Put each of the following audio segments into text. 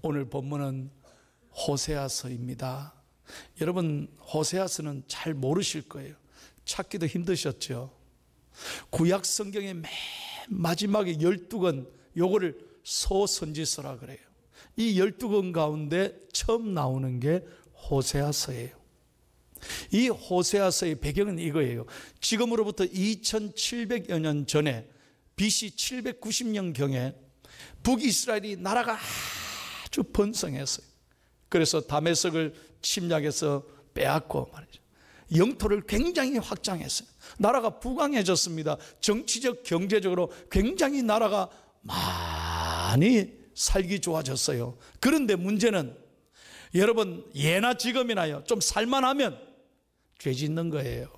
오늘 본문은 호세아서입니다. 여러분, 호세아서는 잘 모르실 거예요. 찾기도 힘드셨죠. 구약 성경의 맨 마지막에 12권, 요거를 소선지서라 그래요. 이 12권 가운데 처음 나오는 게 호세아서예요. 이 호세아서의 배경은 이거예요. 지금으로부터 2700여 년 전에 BC 790년경에 북이스라엘이 나라가 아주 번성했어요. 그래서 다메섹을 침략해서 빼앗고 말이죠. 영토를 굉장히 확장했어요. 나라가 부강해졌습니다. 정치적, 경제적으로 굉장히 나라가 많이 살기 좋아졌어요. 그런데 문제는 여러분, 예나 지금이나요, 좀 살만하면 죄 짓는 거예요.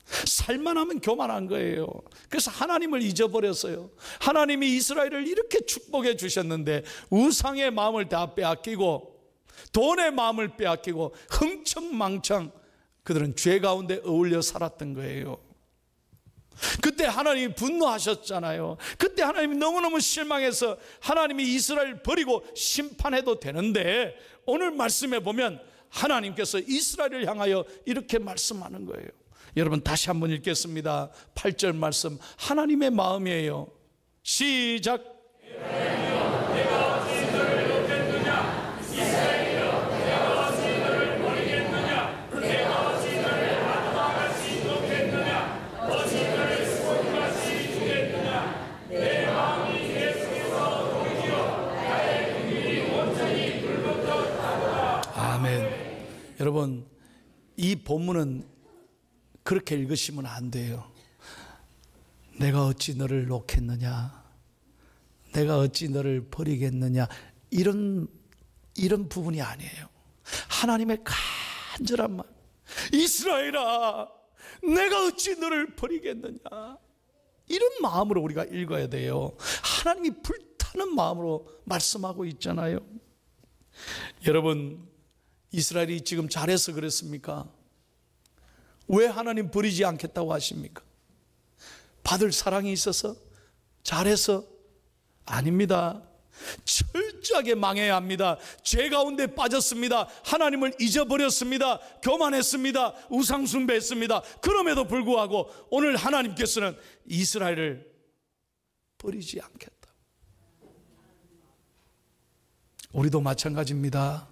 살만하면 교만한 거예요. 그래서 하나님을 잊어버렸어요. 하나님이 이스라엘을 이렇게 축복해 주셨는데 우상의 마음을 다 빼앗기고 돈의 마음을 빼앗기고 흥청망청 그들은 죄 가운데 어울려 살았던 거예요. 그때 하나님이 분노하셨잖아요. 그때 하나님이 너무너무 실망해서 하나님이 이스라엘 버리고 심판해도 되는데 오늘 말씀에 보면 하나님께서 이스라엘을 향하여 이렇게 말씀하는 거예요. 여러분, 다시 한번 읽겠습니다. 8절 말씀, 하나님의 마음이에요. 시작. 내가 어찌 너를 놓겠느냐? 이스라엘이여, 내가 어찌 너를 버리겠느냐? 내가 어찌 너를 아담같이 놓겠느냐? 어찌 너를 소금같이 주겠느냐? 내 마음이 계속해서 돌이켜 나의 긍휼이 온전히 불붙어 가도다. 아멘. 여러분, 이 본문은 그렇게 읽으시면 안 돼요. 내가 어찌 너를 놓겠느냐? 내가 어찌 너를 버리겠느냐? 이런 부분이 아니에요. 하나님의 간절한 말. 이스라엘아, 내가 어찌 너를 버리겠느냐? 이런 마음으로 우리가 읽어야 돼요. 하나님이 불타는 마음으로 말씀하고 있잖아요. 여러분, 이스라엘이 지금 잘해서 그랬습니까? 왜 하나님 버리지 않겠다고 하십니까? 받을 사랑이 있어서? 잘해서? 아닙니다. 철저하게 망해야 합니다. 죄 가운데 빠졌습니다. 하나님을 잊어버렸습니다. 교만했습니다. 우상숭배했습니다. 그럼에도 불구하고 오늘 하나님께서는 이스라엘을 버리지 않겠다. 우리도 마찬가지입니다.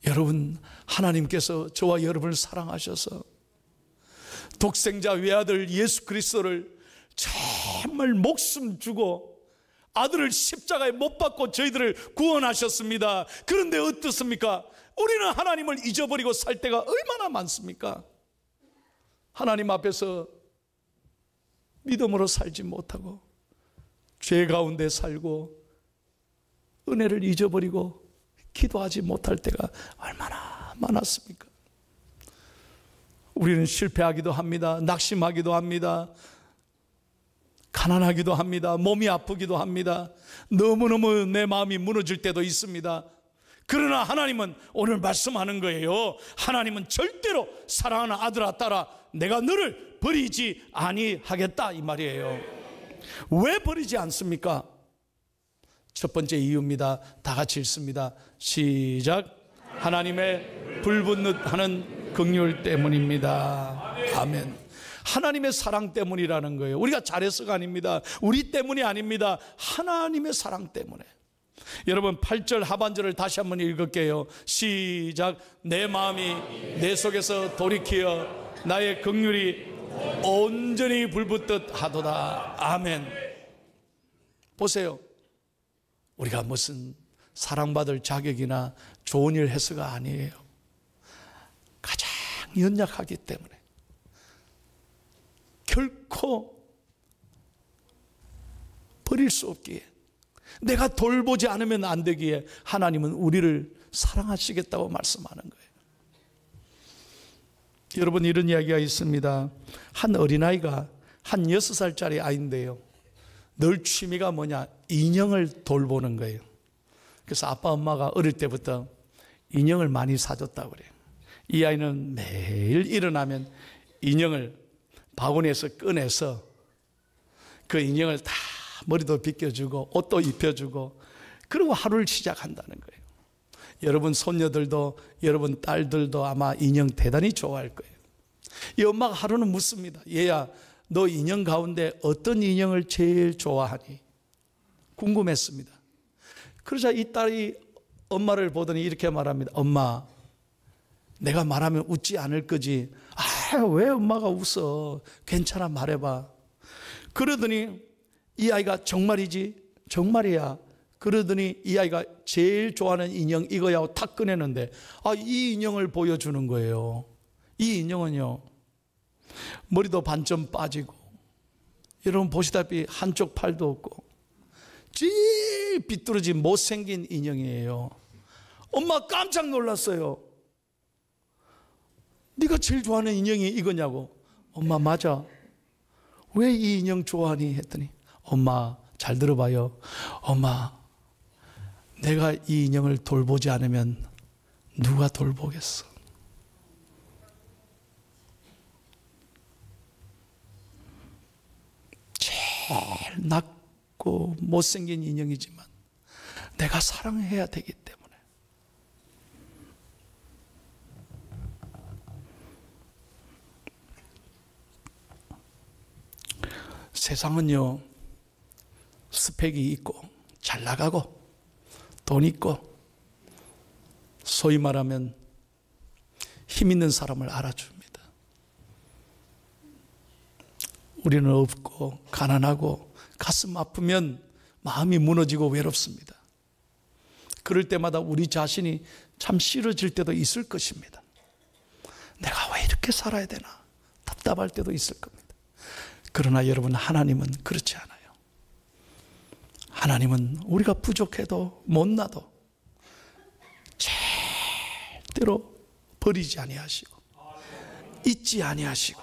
여러분, 하나님께서 저와 여러분을 사랑하셔서 독생자 외아들 예수 그리스도를 정말 목숨 주고 아들을 십자가에 못 박고 저희들을 구원하셨습니다. 그런데 어떻습니까? 우리는 하나님을 잊어버리고 살 때가 얼마나 많습니까? 하나님 앞에서 믿음으로 살지 못하고 죄 가운데 살고 은혜를 잊어버리고 기도하지 못할 때가 얼마나 많았습니까? 우리는 실패하기도 합니다. 낙심하기도 합니다. 가난하기도 합니다. 몸이 아프기도 합니다. 너무너무 내 마음이 무너질 때도 있습니다. 그러나 하나님은 오늘 말씀하는 거예요. 하나님은 절대로 사랑하는 아들아 딸아, 내가 너를 버리지 아니하겠다 이 말이에요. 왜 버리지 않습니까? 첫 번째 이유입니다. 다 같이 읽습니다. 시작. 하나님의 불붙는 하는 긍휼 때문입니다. 아멘. 하나님의 사랑 때문이라는 거예요. 우리가 잘해서가 아닙니다. 우리 때문이 아닙니다. 하나님의 사랑 때문에. 여러분, 8절 하반절을 다시 한번 읽을게요. 시작. 내 마음이 내 속에서 돌이키어 나의 긍휼이 온전히 불붙듯 하도다. 아멘. 보세요. 우리가 무슨 사랑받을 자격이나 좋은 일 해서가 아니에요. 가장 연약하기 때문에 결코 버릴 수 없기에, 내가 돌보지 않으면 안 되기에 하나님은 우리를 사랑하시겠다고 말씀하는 거예요. 여러분, 이런 이야기가 있습니다. 한 어린아이가 한 6살짜리 아이인데요, 늘 취미가 뭐냐? 인형을 돌보는 거예요. 그래서 아빠 엄마가 어릴 때부터 인형을 많이 사줬다고 그래요. 이 아이는 매일 일어나면 인형을 바구니에서 꺼내서 그 인형을 다 머리도 빗겨주고 옷도 입혀주고 그리고 하루를 시작한다는 거예요. 여러분 손녀들도 여러분 딸들도 아마 인형 대단히 좋아할 거예요. 이 엄마가 하루는 묻습니다. 얘야, 너 인형 가운데 어떤 인형을 제일 좋아하니? 궁금했습니다. 그러자 이 딸이 엄마를 보더니 이렇게 말합니다. 엄마, 내가 말하면 웃지 않을 거지. 왜 엄마가 웃어? 괜찮아, 말해봐. 그러더니 이 아이가 정말이지? 정말이야. 그러더니 이 아이가 제일 좋아하는 인형 이거야 하고 탁 꺼내는데 이 인형을 보여주는 거예요. 이 인형은요, 머리도 반쯤 빠지고 여러분 보시다시피 한쪽 팔도 없고 제일 비뚤어진 못생긴 인형이에요. 엄마 깜짝 놀랐어요. 네가 제일 좋아하는 인형이 이거냐고. 엄마 맞아. 왜 이 인형 좋아하니? 했더니 엄마 잘 들어봐요. 엄마, 내가 이 인형을 돌보지 않으면 누가 돌보겠어? 제일 낮고 못생긴 인형이지만 내가 사랑해야 되기 때문에. 세상은요, 스펙이 있고 잘 나가고 돈 있고 소위 말하면 힘 있는 사람을 알아줍니다. 우리는 없고 가난하고 가슴 아프면 마음이 무너지고 외롭습니다. 그럴 때마다 우리 자신이 참 싫어질 때도 있을 것입니다. 내가 왜 이렇게 살아야 되나 답답할 때도 있을 겁니다. 그러나 여러분, 하나님은 그렇지 않아요. 하나님은 우리가 부족해도 못나도 절대로 버리지 아니하시고 잊지 아니하시고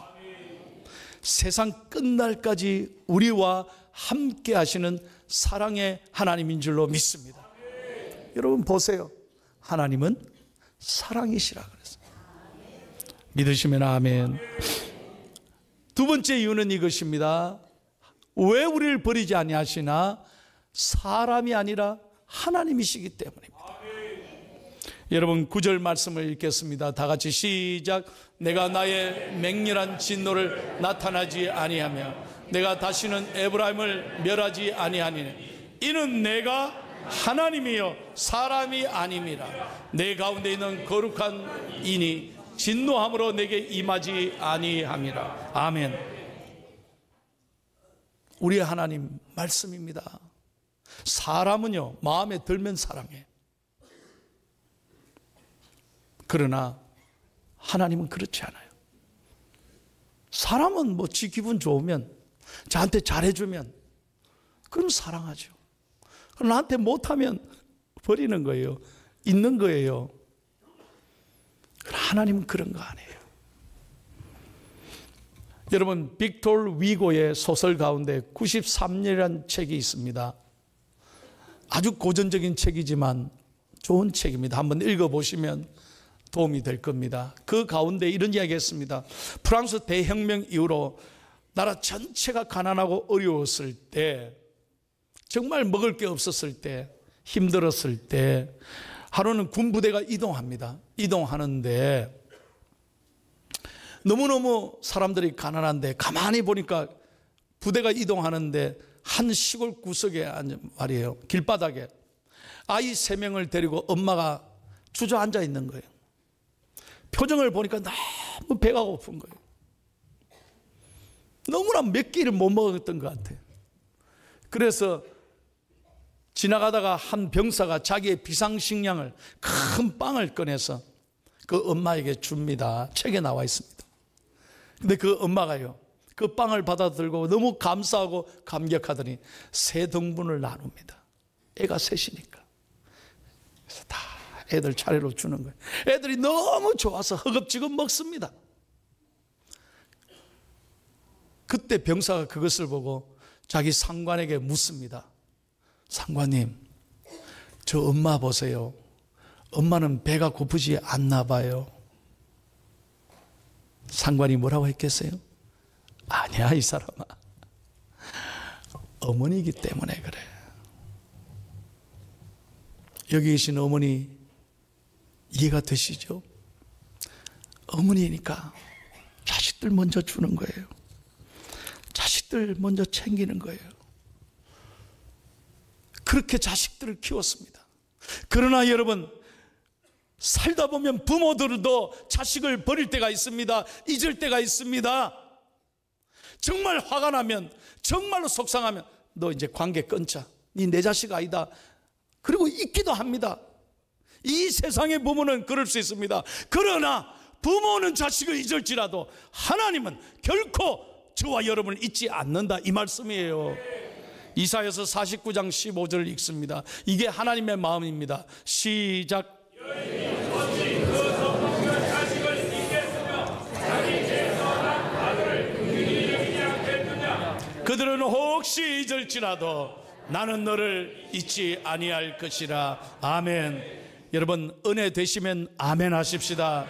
세상 끝날까지 우리와 함께 하시는 사랑의 하나님인 줄로 믿습니다. 여러분 보세요. 하나님은 사랑이시라 그랬어요. 믿으시면 아멘. 두 번째 이유는 이것입니다. 왜 우리를 버리지 아니하시나? 사람이 아니라 하나님이시기 때문입니다. 여러분 9절 말씀을 읽겠습니다. 다 같이 시작. 내가 나의 맹렬한 진노를 나타나지 아니하며 내가 다시는 에브라임을 멸하지 아니하니니 이는 내가 하나님이요 사람이 아님이라. 내 가운데 있는 거룩한 이니 진노함으로 내게 임하지 아니함이라. 아멘. 우리의 하나님 말씀입니다. 사람은요, 마음에 들면 사랑해. 그러나 하나님은 그렇지 않아요. 사람은 뭐 지 기분 좋으면, 저한테 잘해주면 그럼 사랑하죠. 그럼 나한테 못하면 버리는 거예요. 있는 거예요. 하나님은 그런 거 아니에요. 여러분 빅토르 위고의 소설 가운데 93년이라는 책이 있습니다. 아주 고전적인 책이지만 좋은 책입니다. 한번 읽어보시면 도움이 될 겁니다. 그 가운데 이런 이야기 했습니다. 프랑스 대혁명 이후로 나라 전체가 가난하고 어려웠을 때, 정말 먹을 게 없었을 때, 힘들었을 때 하루는 군부대가 이동합니다. 이동하는데 너무너무 사람들이 가난한데 가만히 보니까 부대가 이동하는데 한 시골 구석에 말이에요, 길바닥에 아이 3명을 데리고 엄마가 주저앉아 있는 거예요. 표정을 보니까 너무 배가 고픈 거예요. 너무나 몇 끼를 못 먹었던 것 같아요. 그래서 지나가다가 한 병사가 자기의 비상식량을, 큰 빵을 꺼내서 그 엄마에게 줍니다. 책에 나와 있습니다. 근데 그 엄마가요, 그 빵을 받아 들고 너무 감사하고 감격하더니 3등분을 나눕니다. 애가 셋이니까. 그래서 다 애들 차례로 주는 거예요. 애들이 너무 좋아서 허겁지겁 먹습니다. 그때 병사가 그것을 보고 자기 상관에게 묻습니다. 상관님, 저 엄마 보세요. 엄마는 배가 고프지 않나 봐요. 상관이 뭐라고 했겠어요? 아니야, 이 사람아. 어머니이기 때문에 그래. 여기 계신 어머니 이해가 되시죠? 어머니니까 자식들 먼저 주는 거예요. 자식들 먼저 챙기는 거예요. 그렇게 자식들을 키웠습니다. 그러나 여러분, 살다 보면 부모들도 자식을 버릴 때가 있습니다. 잊을 때가 있습니다. 정말 화가 나면, 정말로 속상하면 너 이제 관계 끊자. 네 내 자식 아니다. 그리고 잊기도 합니다. 이 세상의 부모는 그럴 수 있습니다. 그러나 부모는 자식을 잊을지라도 하나님은 결코 저와 여러분을 잊지 않는다, 이 말씀이에요. 이사야서 49장 15절을 읽습니다. 이게 하나님의 마음입니다. 시작. 그들은 혹시 잊을지라도 나는 너를 잊지 아니할 것이라. 아멘. 여러분, 은혜 되시면 아멘 하십시다.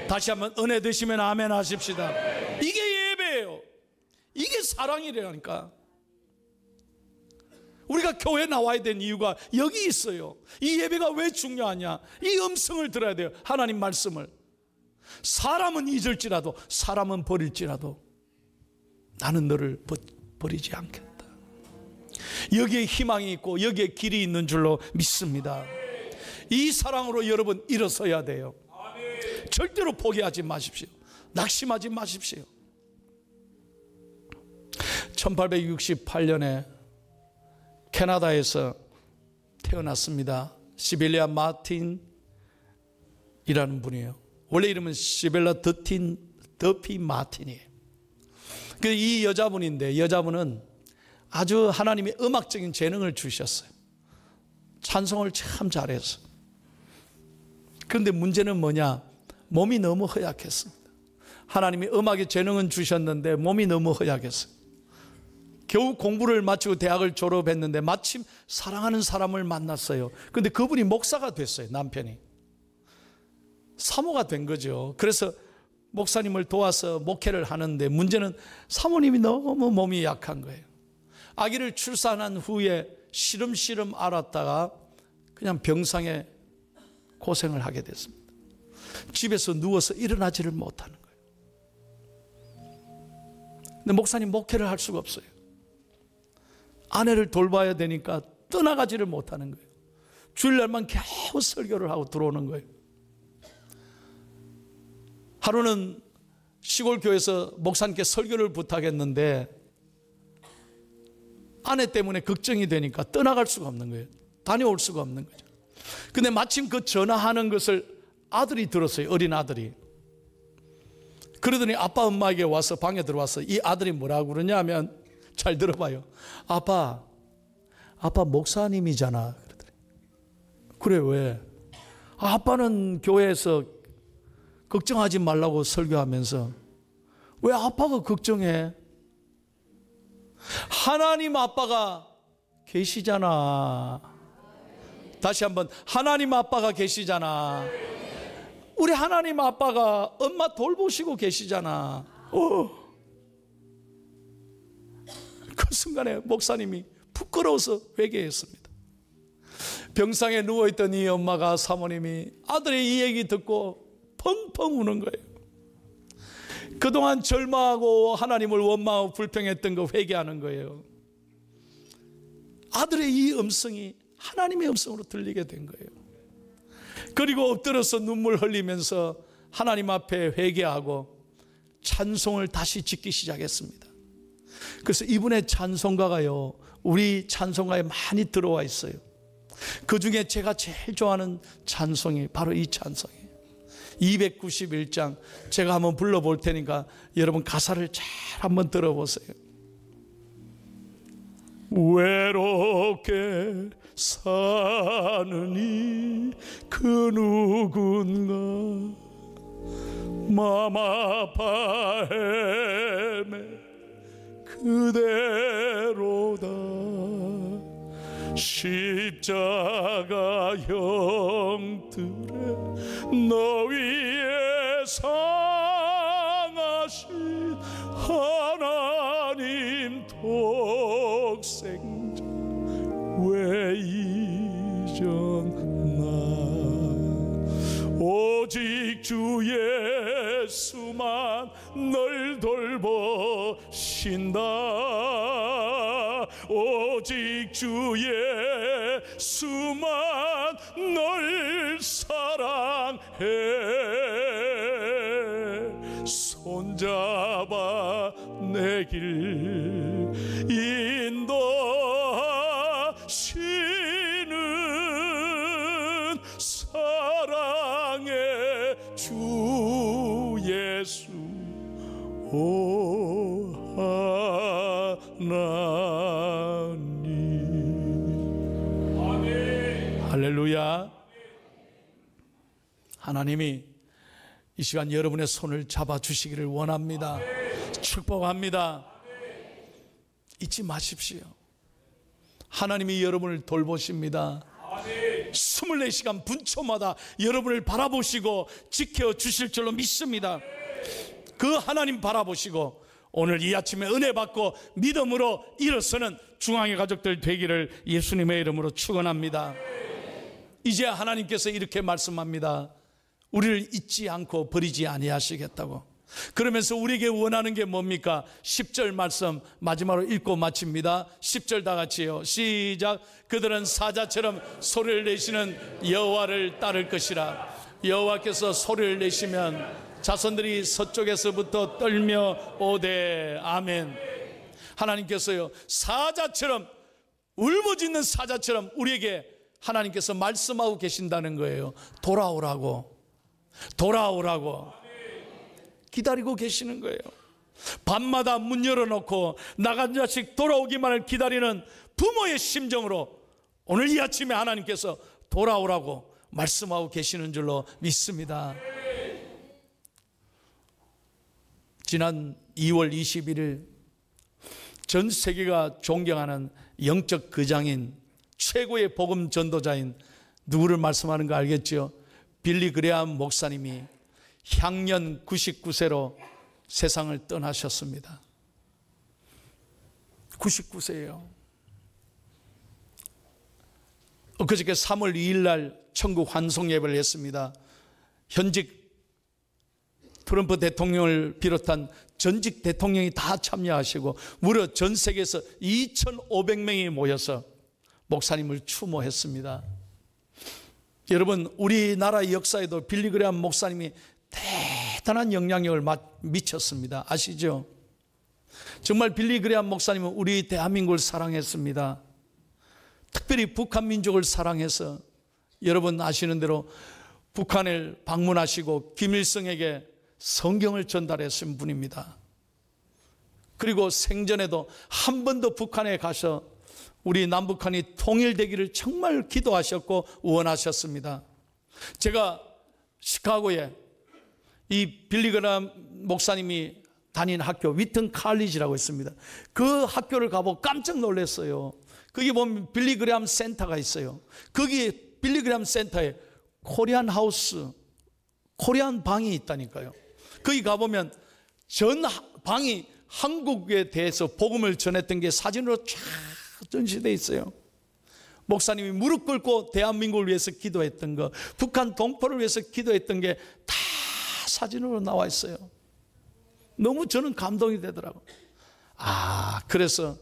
다시 한번 은혜 되시면 아멘 하십시다. 이게 예배예요. 이게 사랑이라니까. 우리가 교회 나와야 되는 이유가 여기 있어요. 이 예배가 왜 중요하냐? 이 음성을 들어야 돼요. 하나님 말씀을. 사람은 잊을지라도, 사람은 버릴지라도 나는 너를 버리지 않겠다. 여기에 희망이 있고 여기에 길이 있는 줄로 믿습니다. 이 사랑으로 여러분 일어서야 돼요. 절대로 포기하지 마십시오. 낙심하지 마십시오. 1868년에 캐나다에서 태어났습니다. 시벨리아 마틴이라는 분이에요. 원래 이름은 시벨라 더피 마틴이에요. 이 여자분인데, 여자분은 아주 하나님이 음악적인 재능을 주셨어요. 찬송을 참 잘했어요. 그런데 문제는 뭐냐? 몸이 너무 허약했습니다. 하나님이 음악의 재능은 주셨는데 몸이 너무 허약했어요. 겨우 공부를 마치고 대학을 졸업했는데 마침 사랑하는 사람을 만났어요. 그런데 그분이 목사가 됐어요. 남편이 사모가 된 거죠. 그래서 목사님을 도와서 목회를 하는데, 문제는 사모님이 너무 몸이 약한 거예요. 아기를 출산한 후에 시름시름 앓았다가 그냥 병상에 고생을 하게 됐습니다. 집에서 누워서 일어나지를 못하는 거예요. 근데 목사님 목회를 할 수가 없어요. 아내를 돌봐야 되니까 떠나가지를 못하는 거예요. 주일날만 겨우 설교를 하고 들어오는 거예요. 하루는 시골 교회에서 목사님께 설교를 부탁했는데 아내 때문에 걱정이 되니까 떠나갈 수가 없는 거예요. 다녀올 수가 없는 거죠. 근데 마침 그 전화하는 것을 아들이 들었어요. 어린 아들이. 그러더니 아빠 엄마에게 와서 방에 들어와서 이 아들이 뭐라고 그러냐면, 잘 들어봐요. 아빠 목사님이잖아. 그러더니. 그래, 왜? 아빠는 교회에서 걱정하지 말라고 설교하면서 왜 아빠가 걱정해? 하나님 아빠가 계시잖아. 다시 한번, 하나님 아빠가 계시잖아. 우리 하나님 아빠가 엄마 돌보시고 계시잖아. 그 순간에 목사님이 부끄러워서 회개했습니다. 병상에 누워있던 이 엄마가, 사모님이 아들의 이 얘기 듣고 펑펑 우는 거예요. 그동안 절망하고 하나님을 원망하고 불평했던 거 회개하는 거예요. 아들의 이 음성이 하나님의 음성으로 들리게 된 거예요. 그리고 엎드려서 눈물 흘리면서 하나님 앞에 회개하고 찬송을 다시 짓기 시작했습니다. 그래서 이분의 찬송가가요, 우리 찬송가에 많이 들어와 있어요. 그 중에 제가 제일 좋아하는 찬송이 바로 이 찬송이에요. 291장 제가 한번 불러볼 테니까 여러분 가사를 잘 한번 들어보세요. 외롭게 사느니 그 누군가 맘 아파 헤매 그대로다. 십자가 형들의 너 위에 상하신 하나님 독생자 왜 이전 널 돌보신다. 오직 주 예수만 널 사랑해. 손잡아 내 길 인도하시는 사랑의 주 예수 오 하나님. 아멘. 할렐루야. 하나님이 이 시간 여러분의 손을 잡아주시기를 원합니다. 축복합니다. 잊지 마십시오. 하나님이 여러분을 돌보십니다. 24시간 분초마다 여러분을 바라보시고 지켜주실 줄로 믿습니다. 그 하나님 바라보시고 오늘 이 아침에 은혜 받고 믿음으로 일어서는 중앙의 가족들 되기를 예수님의 이름으로 축원합니다. 이제 하나님께서 이렇게 말씀합니다. 우리를 잊지 않고 버리지 아니하시겠다고. 그러면서 우리에게 원하는 게 뭡니까? 10절 말씀 마지막으로 읽고 마칩니다. 10절 다 같이요. 시작. 그들은 사자처럼 소리를 내시는 여호와를 따를 것이라. 여호와께서 소리를 내시면 자손들이 서쪽에서부터 떨며 오되. 아멘. 하나님께서요, 사자처럼, 울부짖는 사자처럼 우리에게 하나님께서 말씀하고 계신다는 거예요. 돌아오라고, 돌아오라고 기다리고 계시는 거예요. 밤마다 문 열어놓고 나간 자식 돌아오기만을 기다리는 부모의 심정으로 오늘 이 아침에 하나님께서 돌아오라고 말씀하고 계시는 줄로 믿습니다. 지난 2월 21일 전 세계가 존경하는 영적 거장인 최고의 복음 전도자인 누구를 말씀하는 거 알겠죠? 빌리 그레암 목사님이 향년 99세로 세상을 떠나셨습니다. 99세예요. 엊그저께 3월 2일 날 천국 환송 예배를 했습니다. 현직 트럼프 대통령을 비롯한 전직 대통령이 다 참여하시고 무려 전 세계에서 2,500명이 모여서 목사님을 추모했습니다. 여러분, 우리나라 역사에도 빌리 그레암 목사님이 대단한 영향력을 미쳤습니다. 아시죠? 정말 빌리 그레암 목사님은 우리 대한민국을 사랑했습니다. 특별히 북한 민족을 사랑해서 여러분 아시는 대로 북한을 방문하시고 김일성에게 성경을 전달했은 분입니다. 그리고 생전에도 한 번도 북한에 가서 우리 남북한이 통일되기를 정말 기도하셨고 원하셨습니다. 제가 시카고에 이 빌리 그레암 목사님이 다닌 학교 위튼 칼리지라고 있습니다. 그 학교를 가보고 깜짝 놀랐어요. 거기 보면 빌리 그레암 센터가 있어요. 거기 빌리 그레암 센터에 코리안 하우스, 코리안 방이 있다니까요. 거기 가보면 전 방이 한국에 대해서 복음을 전했던 게 사진으로 쫙 전시되어 있어요. 목사님이 무릎 꿇고 대한민국을 위해서 기도했던 거, 북한 동포를 위해서 기도했던 게 다 사진으로 나와 있어요. 너무 저는 감동이 되더라고요. 그래서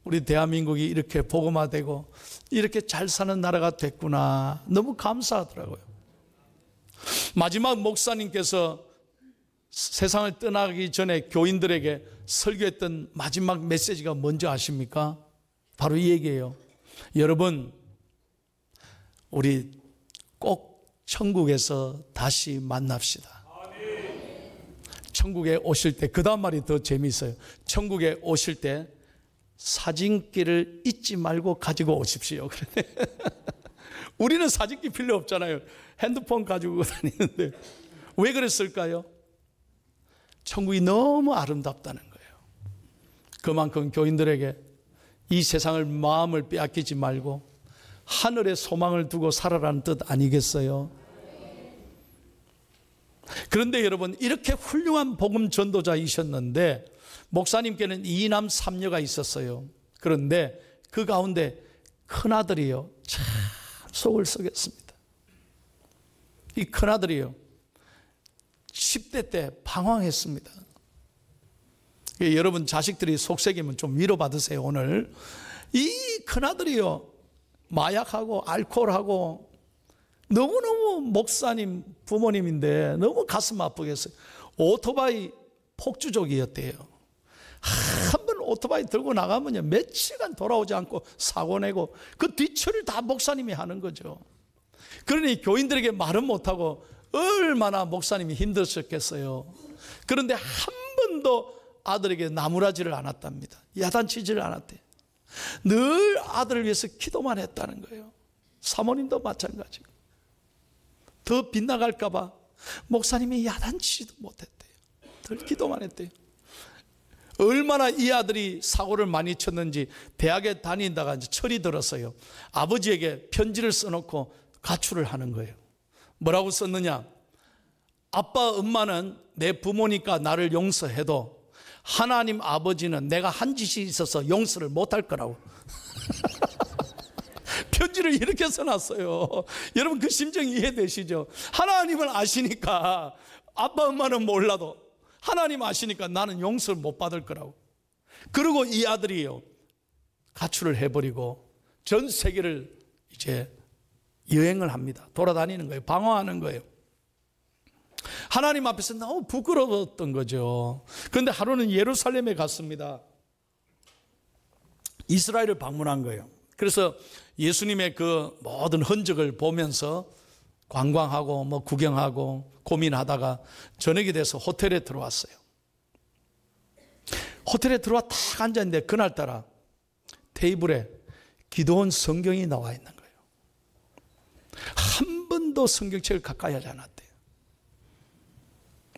우리 대한민국이 이렇게 복음화되고 이렇게 잘 사는 나라가 됐구나. 너무 감사하더라고요. 마지막 목사님께서 세상을 떠나기 전에 교인들에게 설교했던 마지막 메시지가 뭔지 아십니까? 바로 이 얘기예요. 여러분, 우리 꼭 천국에서 다시 만납시다. 천국에 오실 때, 그 다음 말이 더 재미있어요. 천국에 오실 때 사진기를 잊지 말고 가지고 오십시오. 우리는 사진기 필요 없잖아요. 핸드폰 가지고 다니는데 왜 그랬을까요? 천국이 너무 아름답다는 거예요. 그만큼 교인들에게 이 세상을 마음을 빼앗기지 말고 하늘에 소망을 두고 살아라는 뜻 아니겠어요? 그런데 여러분, 이렇게 훌륭한 복음 전도자이셨는데 목사님께는 2남 3녀가 있었어요. 그런데 그 가운데 큰아들이요, 참 속을 썩였습니다. 이 큰아들이요 10대 때 방황했습니다. 여러분 자식들이 속썩이면 좀 위로받으세요. 오늘 이 큰아들이요, 마약하고 알코올하고 너무너무 목사님 부모님인데 너무 가슴 아프겠어요. 오토바이 폭주족이었대요. 한 번 오토바이 들고 나가면요 며칠간 돌아오지 않고 사고 내고 그 뒤처리를 다 목사님이 하는 거죠. 그러니 교인들에게 말은 못하고 얼마나 목사님이 힘드셨겠어요. 그런데 한 번도 아들에게 나무라지를 않았답니다. 야단치지를 않았대요. 늘 아들을 위해서 기도만 했다는 거예요. 사모님도 마찬가지고 더 빗나갈까 봐 목사님이 야단치지도 못했대요. 늘 기도만 했대요. 얼마나 이 아들이 사고를 많이 쳤는지 대학에 다니다가 이제 철이 들었어요. 아버지에게 편지를 써놓고 가출을 하는 거예요. 뭐라고 썼느냐? 아빠 엄마는 내 부모니까 나를 용서해도 하나님 아버지는 내가 한 짓이 있어서 용서를 못할 거라고. 편지를 이렇게 써놨어요. 여러분 그 심정 이해되시죠? 하나님을 아시니까 아빠 엄마는 몰라도 하나님 아시니까 나는 용서를 못 받을 거라고. 그리고 이 아들이요 가출을 해버리고 전 세계를 이제 여행을 합니다. 돌아다니는 거예요. 방황하는 거예요. 하나님 앞에서 너무 부끄러웠던 거죠. 그런데 하루는 예루살렘에 갔습니다. 이스라엘을 방문한 거예요. 그래서 예수님의 그 모든 흔적을 보면서 관광하고 뭐 구경하고 고민하다가 저녁이 돼서 호텔에 들어왔어요. 호텔에 들어와 딱 앉았는데 그날따라 테이블에 기도원 성경이 나와 있는 거예요. 한 번도 성경책을 가까이 하지 않았대요.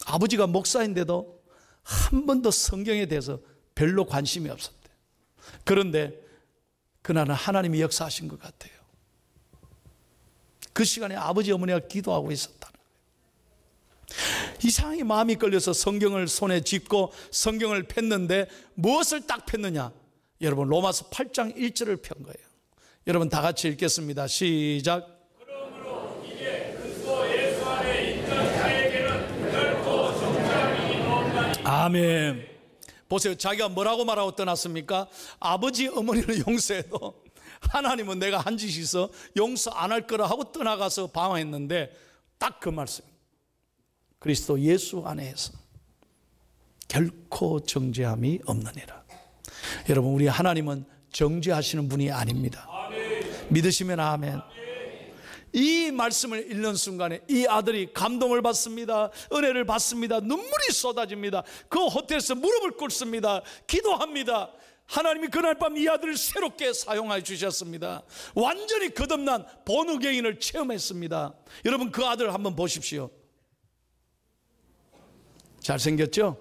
아버지가 목사인데도 한 번도 성경에 대해서 별로 관심이 없었대요. 그런데 그날은 하나님이 역사하신 것 같아요. 그 시간에 아버지 어머니가 기도하고 있었다는 거예요. 이상하게 마음이 끌려서 성경을 손에 쥐고 성경을 폈는데 무엇을 딱 폈느냐? 여러분 로마서 8장 1절을 편 거예요. 여러분 다 같이 읽겠습니다. 시작. 그러므로 이제 그리스도 예수 안에 있는 자에게는 결코 정죄함이 없나니. 아멘. 보세요. 자기가 뭐라고 말하고 떠났습니까? 아버지 어머니를 용서해도 하나님은 내가 한 짓이 있어 용서 안 할 거라 하고 떠나가서 방황했는데 딱 그 말씀. 그리스도 예수 안에서 결코 정죄함이 없느니라. 여러분 우리 하나님은 정죄하시는 분이 아닙니다. 아멘. 믿으시면 아멘. 이 말씀을 읽는 순간에 이 아들이 감동을 받습니다. 은혜를 받습니다. 눈물이 쏟아집니다. 그 호텔에서 무릎을 꿇습니다. 기도합니다. 하나님이 그날 밤 이 아들을 새롭게 사용하여 주셨습니다. 완전히 거듭난 본의개인을 체험했습니다. 여러분 그 아들 한번 보십시오. 잘생겼죠?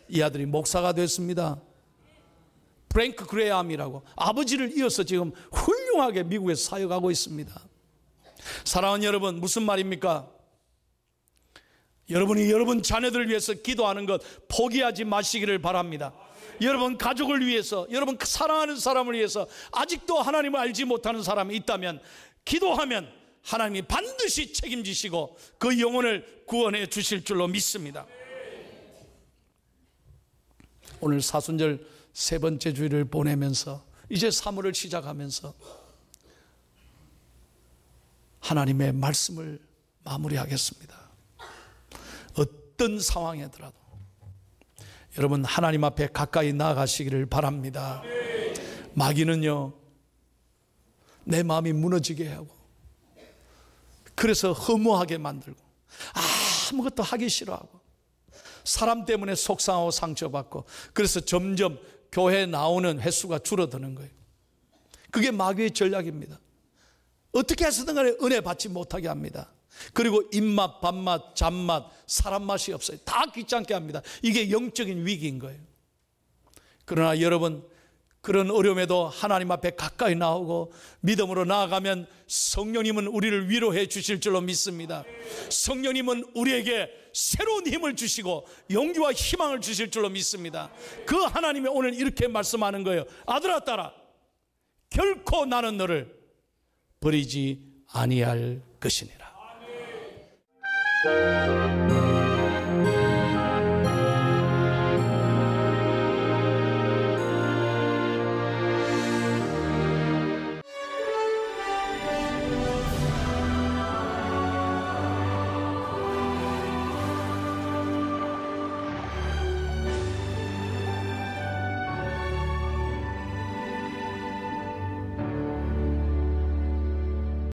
이 아들이 목사가 됐습니다. 프랭크 그레이엄이라고 아버지를 이어서 지금 훌륭하게 미국에서 사역하고 있습니다. 사랑하는 여러분, 무슨 말입니까? 여러분이 여러분 자녀들을 위해서 기도하는 것 포기하지 마시기를 바랍니다. 여러분 가족을 위해서, 여러분 사랑하는 사람을 위해서 아직도 하나님을 알지 못하는 사람이 있다면 기도하면 하나님이 반드시 책임지시고 그 영혼을 구원해 주실 줄로 믿습니다. 오늘 사순절 세 번째 주일을 보내면서 이제 3월을 시작하면서 하나님의 말씀을 마무리하겠습니다. 어떤 상황이더라도 여러분 하나님 앞에 가까이 나아가시기를 바랍니다. 마귀는요 내 마음이 무너지게 하고 그래서 허무하게 만들고 아무것도 하기 싫어하고 사람 때문에 속상하고 상처받고 그래서 점점 교회에 나오는 횟수가 줄어드는 거예요. 그게 마귀의 전략입니다. 어떻게 해서든 간에 은혜 받지 못하게 합니다. 그리고 입맛, 밥맛, 잡맛, 사람 맛이 없어요. 다 귀찮게 합니다. 이게 영적인 위기인 거예요. 그러나 여러분 그런 어려움에도 하나님 앞에 가까이 나오고 믿음으로 나아가면 성령님은 우리를 위로해 주실 줄로 믿습니다. 성령님은 우리에게 새로운 힘을 주시고 용기와 희망을 주실 줄로 믿습니다. 그 하나님이 오늘 이렇게 말씀하는 거예요. 아들아 딸아 결코 나는 너를 버리지 아니할 것이니라.